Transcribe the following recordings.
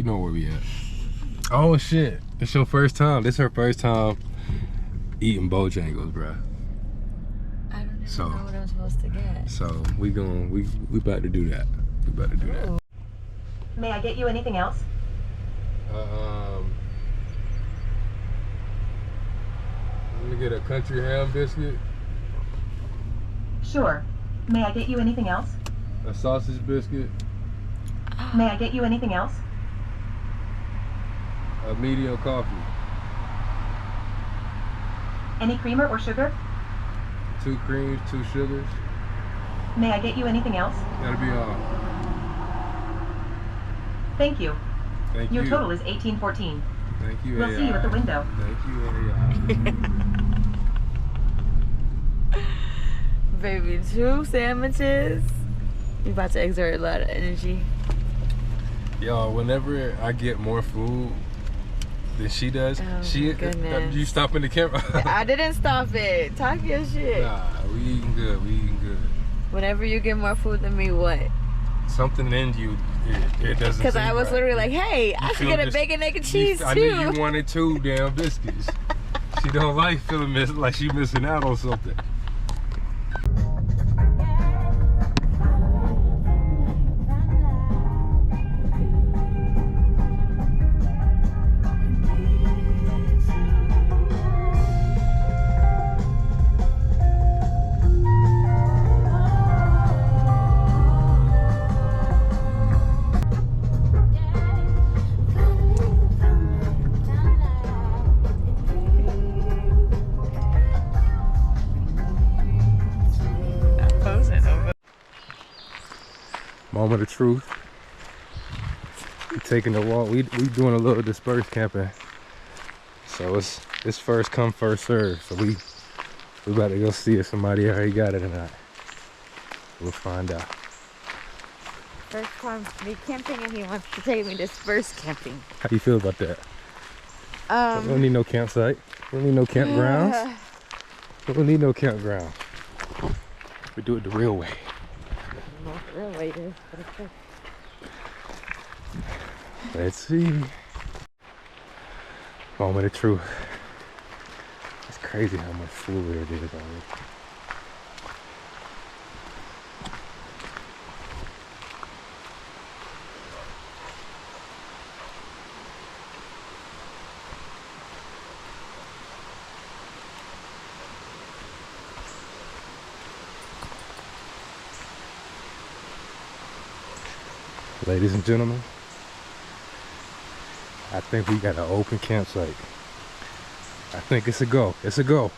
know where we at. Oh shit, it's your first time. This her first time eating Bojangles, bruh. I don't even know what I'm supposed to get. So we about to do that. We about to do that. May I get you anything else? Let me get a country ham biscuit. Sure. May I get you anything else? A sausage biscuit. May I get you anything else? A medium coffee. Any creamer or sugar? 2 creams, 2 sugars. May I get you anything else? That'll be all. Thank you. Thank Your you. total is $18.14. Thank you, We'll AI. see you at the window. Thank you, AI. Baby, 2 sandwiches. You about to exert a lot of energy. Yo, whenever I get more food than she does, goodness. You stopping the camera? I didn't stop it. Talk your shit. Nah, we eating good. We eating good. Whenever you get more food than me, what? Something in you, it doesn't. Because I was right. literally like, hey, I should get a bacon, egg, and cheese too. I knew you wanted 2 damn biscuits. She don't like feeling like she missing out on something. Moment of truth. We taking a walk. We doing a little dispersed camping. So it's first come, first serve. So we about to go see if somebody already got it or not. We'll find out. First time me camping and he wants to take me dispersed camping. How do you feel about that? We don't need no campsite. We don't need no campgrounds. We don't need no campground. We do it the real way. The real way is, but it's good. Let's see. Moment of truth. It's crazy how much fluid it is already. Ladies and gentlemen, I think we got an open campsite. I think it's a go. It's a go.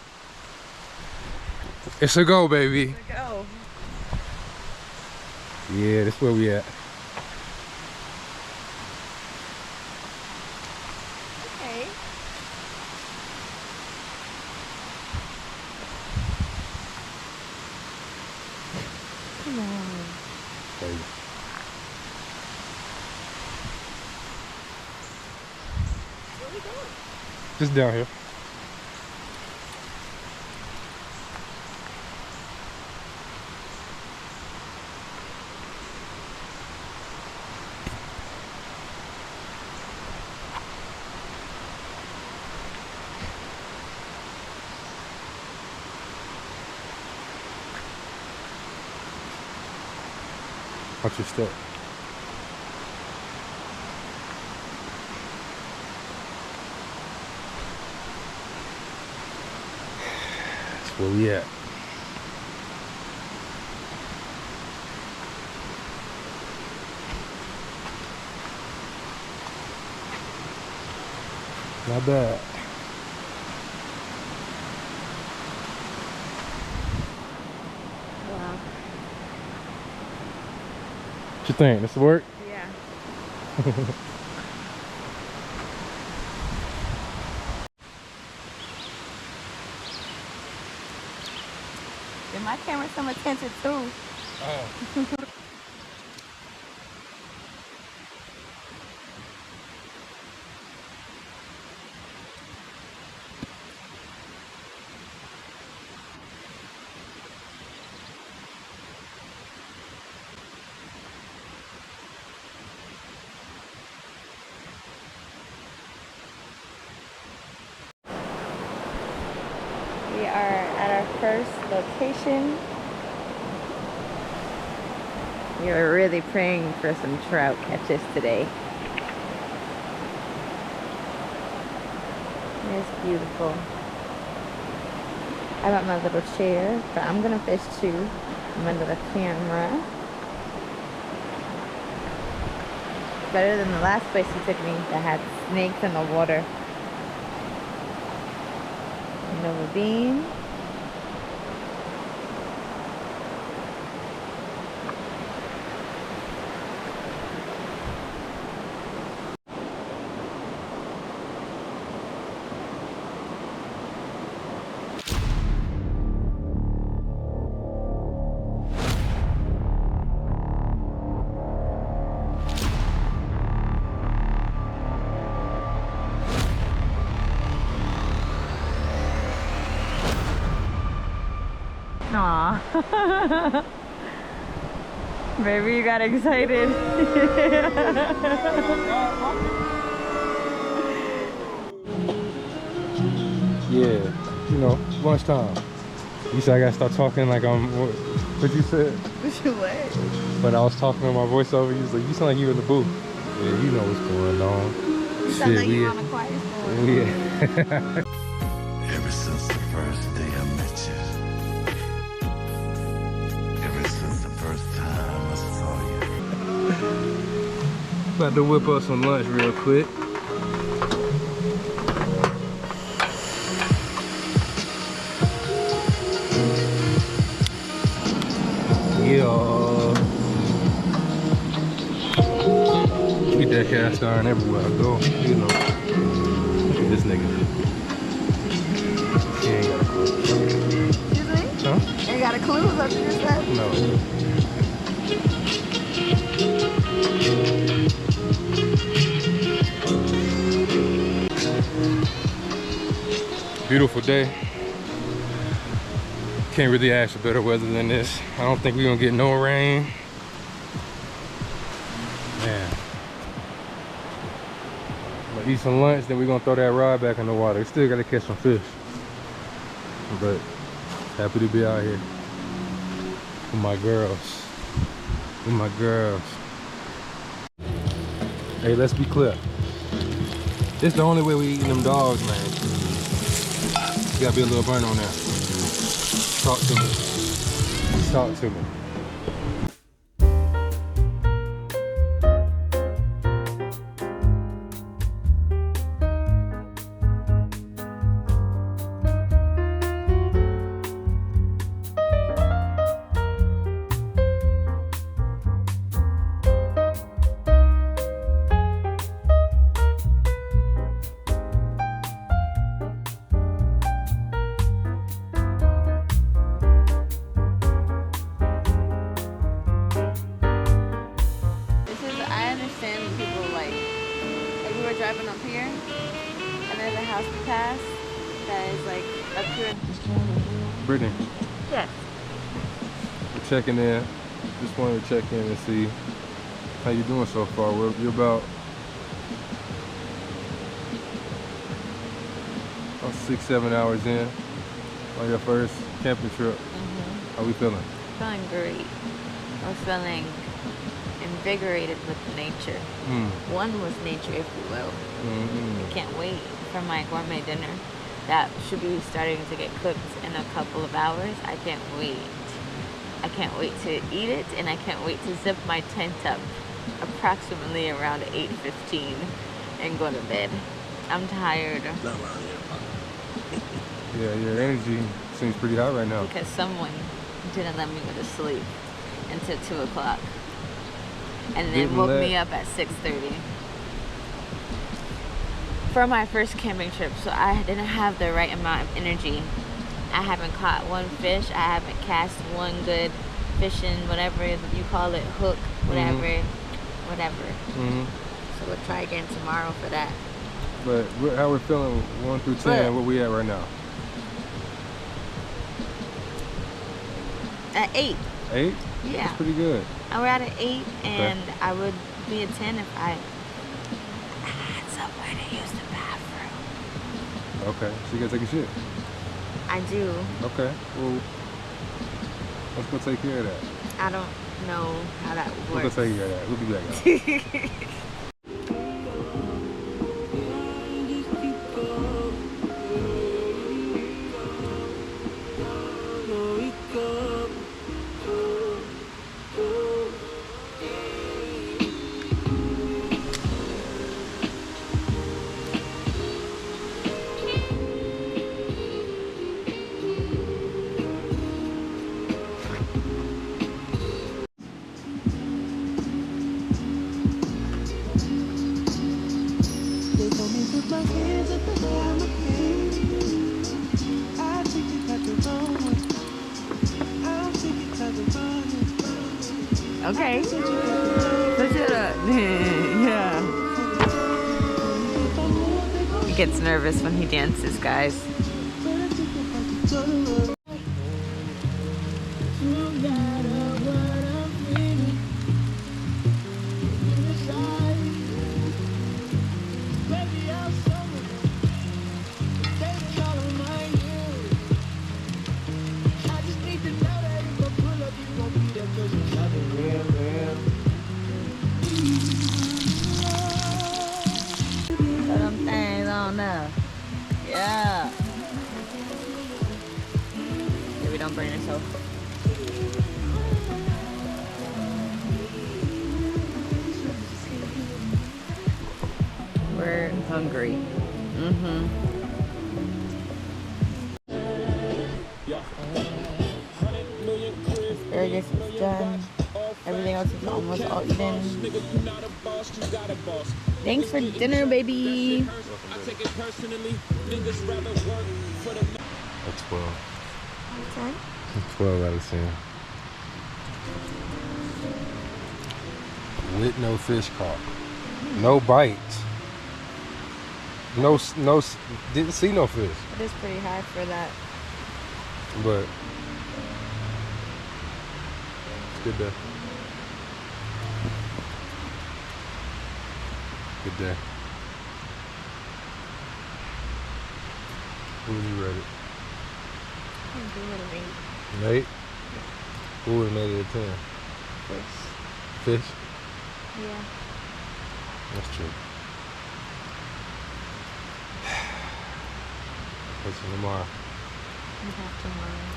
It's a go, baby. It's a go. Yeah, that's where we at. Okay. Come on. Baby. Where are we going? Just down here. Watch your step. That's where we at. Not bad. Wow. What you think? This will work? Yeah. And my camera's some attention too. Oh. first location. We are really praying for some trout catches today. It's beautiful. I got my little chair, but I'm gonna fish too. My little camera. Better than the last place he took me that had snakes in the water. Nova bean. Aw. Baby, you got excited. Yeah, you know, lunchtime. You said I gotta start talking like I'm, what you said? What? But I was talking on my voiceover. He was like, you sound like you in the booth. Yeah, you know what's going on. You sound like you on a quiet storm. Yeah. Ever since the first day I met you. Ever since the first time I saw you. About to whip up some lunch real quick. Yeah. Get that cast iron everywhere I go. You know. Look at this nigga. He ain't got a clue. Excuse me? Huh? Ain't got a clue what you just said? No. Beautiful day. Can't really ask for better weather than this. I don't think we're gonna get no rain. Man. I'm gonna eat some lunch, then we're gonna throw that rod back in the water. We still gotta catch some fish. But happy to be out here with my girls. With my girls. Hey, let's be clear. This is the only way we eating them dogs, man. You gotta be a little burn on there. Talk to me. Talk to me. Driving up here, and there's a house to pass that is like up here. Brittany, Yes. we're checking in. Just wanted to check in and see how you doing so far. You're about 6-7 hours in on your first camping trip. How we feeling? Feeling great. I was feeling invigorated with nature. One was nature, if you will. I can't wait for my gourmet dinner. That should be starting to get cooked in a couple of hours. I can't wait. I can't wait to eat it, and I can't wait to zip my tent up approximately around 8:15 and go to bed. I'm tired. Yeah, your energy seems pretty high right now. Because someone didn't let me go to sleep until 2 o'clock. And then woke me up at 6:30 for my first camping trip. So I didn't have the right amount of energy. I haven't caught one fish. I haven't cast one good fishing, whatever you call it, hook, whatever. So we'll try again tomorrow for that. But how we're feeling 1 through 10, where we at right now? At 8. 8? Yeah. That's pretty good. We're at an 8, and I would be a 10 if I had somewhere to use the bathroom. Okay, so you gotta take a shit. I do. Okay. Well, let's go take care of that. I don't know how that We'll works. go take care of that. We'll be back, y'all. Okay. Push it up. Yeah. He gets nervous when he dances, guys. Put them things on there. Yeah. Maybe don't burn yourself. We're hungry. Asparagus is done. Everything else is almost all eaten. Thanks for dinner, baby. That's 12. 10? 12 out of 10. With no fish caught. No bites. No, didn't see no fish. It is pretty high for that. But it's good day. Good day. Who would you rate it? I'm doing it late. Nate? Who would have made it a 10? Fish. Fish? Yeah. That's true. Catch you tomorrow. We have tomorrow.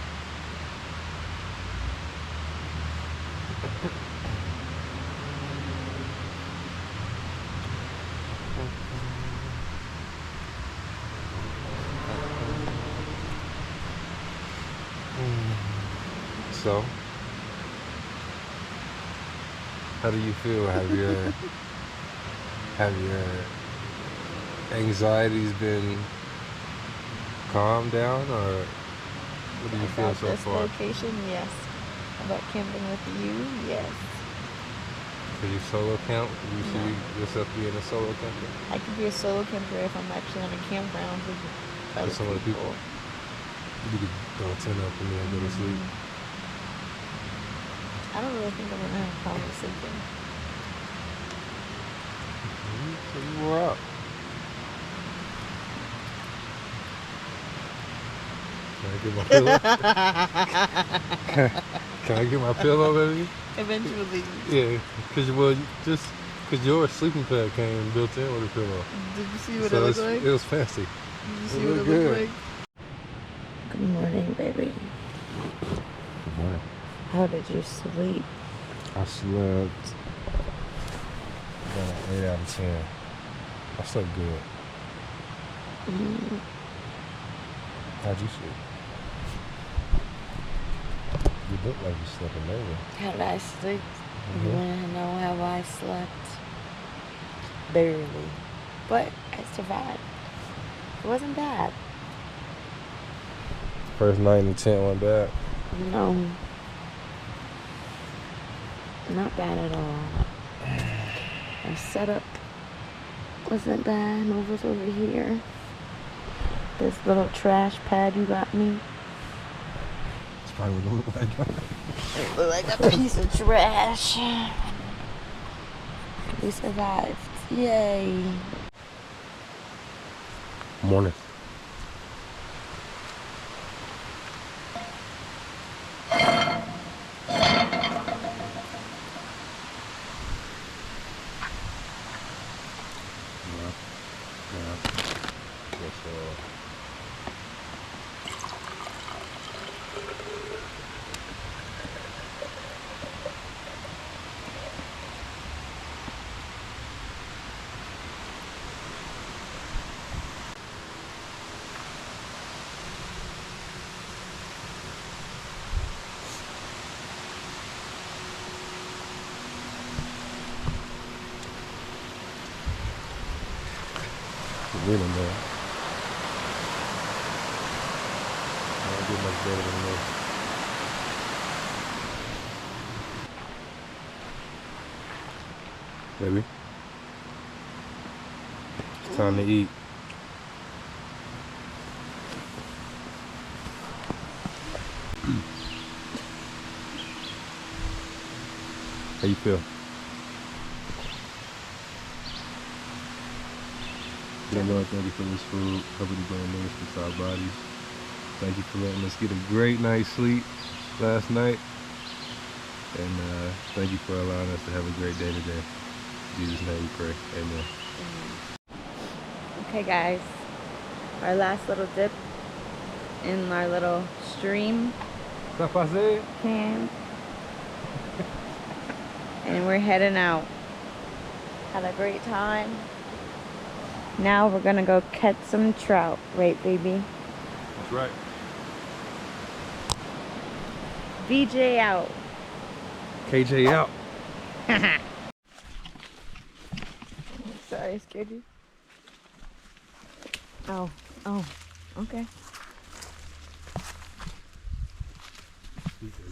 So, how do you feel? Have your anxieties been calmed down, or what do you feel About so this far? vacation, yes. About camping with you, yes. Could you solo camp? Do you see yourself being a solo camper? I could be a solo camper if I'm actually on a campground with other some other people. You could throw a tent up and then go to sleep. I don't really think I'm gonna have a problem sleeping. So you wore out. Can I get my pillow? Can I get my pillow, baby? Eventually. Yeah, because your sleeping pad came built in with a pillow. Did you see what So it looked like? it was fancy. Did you see it what it looked looked good. like? Good morning, baby. Good morning. How did you sleep? I slept about an 8 out of 10. I slept good. How'd you sleep? You look like you slept amazing. How did I sleep? You want to know how I slept? Barely. But I survived. It wasn't bad. First night in the tent went bad. No. Not bad at all. Our setup wasn't bad. Nova's over here. This little trash pad you got me. It's probably what it looked like. It looked like a piece of trash. We survived. Yay. Morning. Yes, really, man. I'll get much better than this. Baby, it's time to eat. How you feel? Yeah, Lord, thank you for this food. Cover the brain ministers to our bodies. Thank you for letting us get a great night's sleep last night. And thank you for allowing us to have a great day today. In Jesus' name we pray. Amen. Okay, guys. Our last little dip in our little stream camp. And we're heading out. Had a great time. Now we're gonna go catch some trout, right, baby? That's right. VJ out. KJ out. Sorry, I scared you. Oh, okay.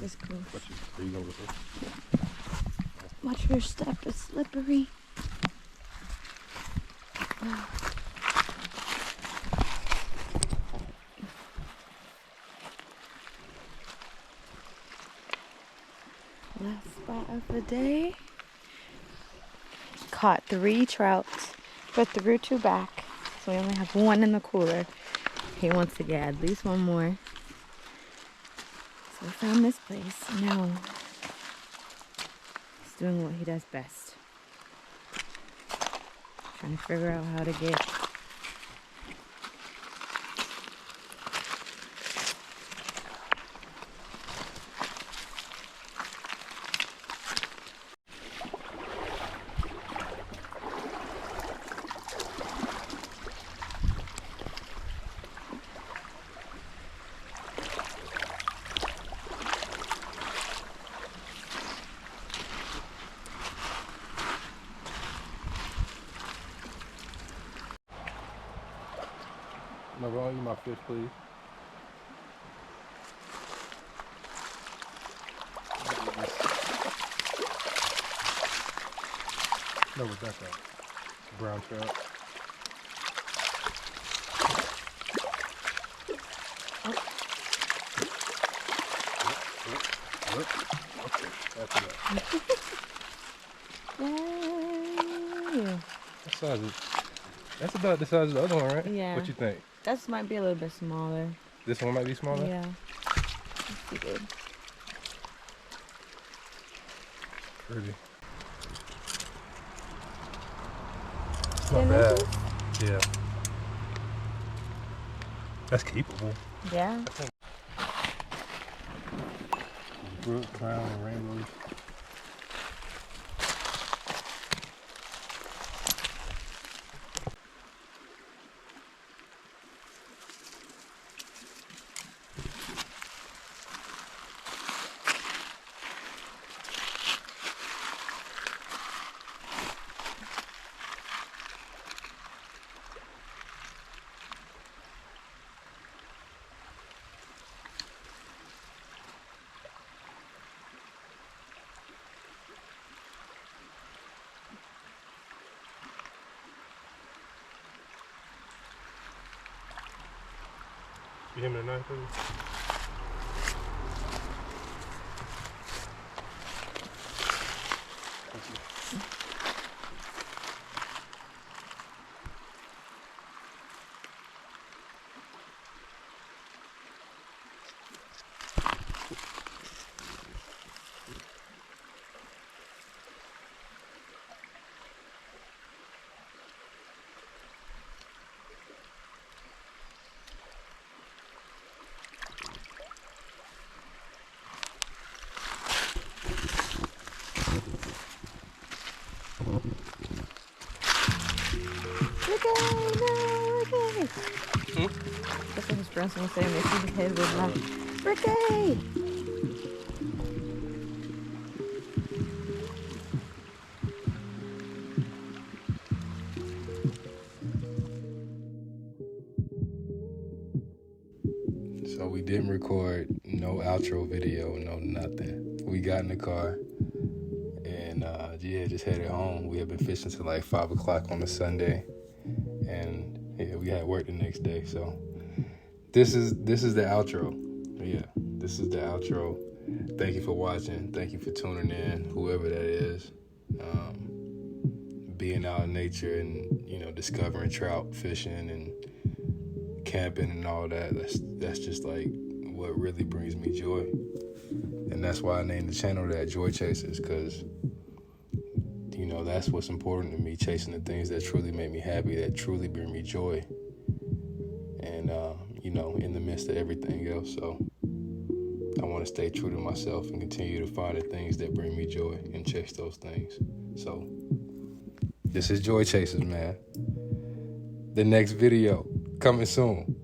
It's cool. Are you going with her? Watch your step, it's slippery. Last spot of the day. Caught 3 trouts, but threw 2 back. So we only have 1 in the cooler. He wants to get at least 1 more. So we found this place. Now he's doing what he does best. Trying to figure out how to get No, I'll eat my fish, please. No, what's that though? Brown trout. Okay, that's enough. What size is? That's about the size of the other one, right? Yeah. What you think? This might be a little bit smaller. This one might be smaller? Yeah. Let's see, good. Pretty. Not bad. Yeah. That's keepable. Yeah. Brook, crown, and rainbows. You him in the knife, please? Ricky, no, Ricky. That's what his friends will say when they see his head with like, Ricky. So we didn't record no outro video, no nothing. We got in the car and just headed home. We had been fishing till like 5 o'clock on a Sunday, and yeah, we had work the next day. So this is the outro. Yeah, this is the outro. Thank you for watching. Thank you for tuning in, whoever that is. Being out in nature and discovering trout fishing and camping and all that, that's just like what really brings me joy. And that's why I named the channel that, Joy Chasers, because that's what's important to me, chasing the things that truly make me happy, that truly bring me joy, and in the midst of everything else. So I want to stay true to myself and continue to find the things that bring me joy and chase those things. So this is Joy Chasers, man. The next video coming soon.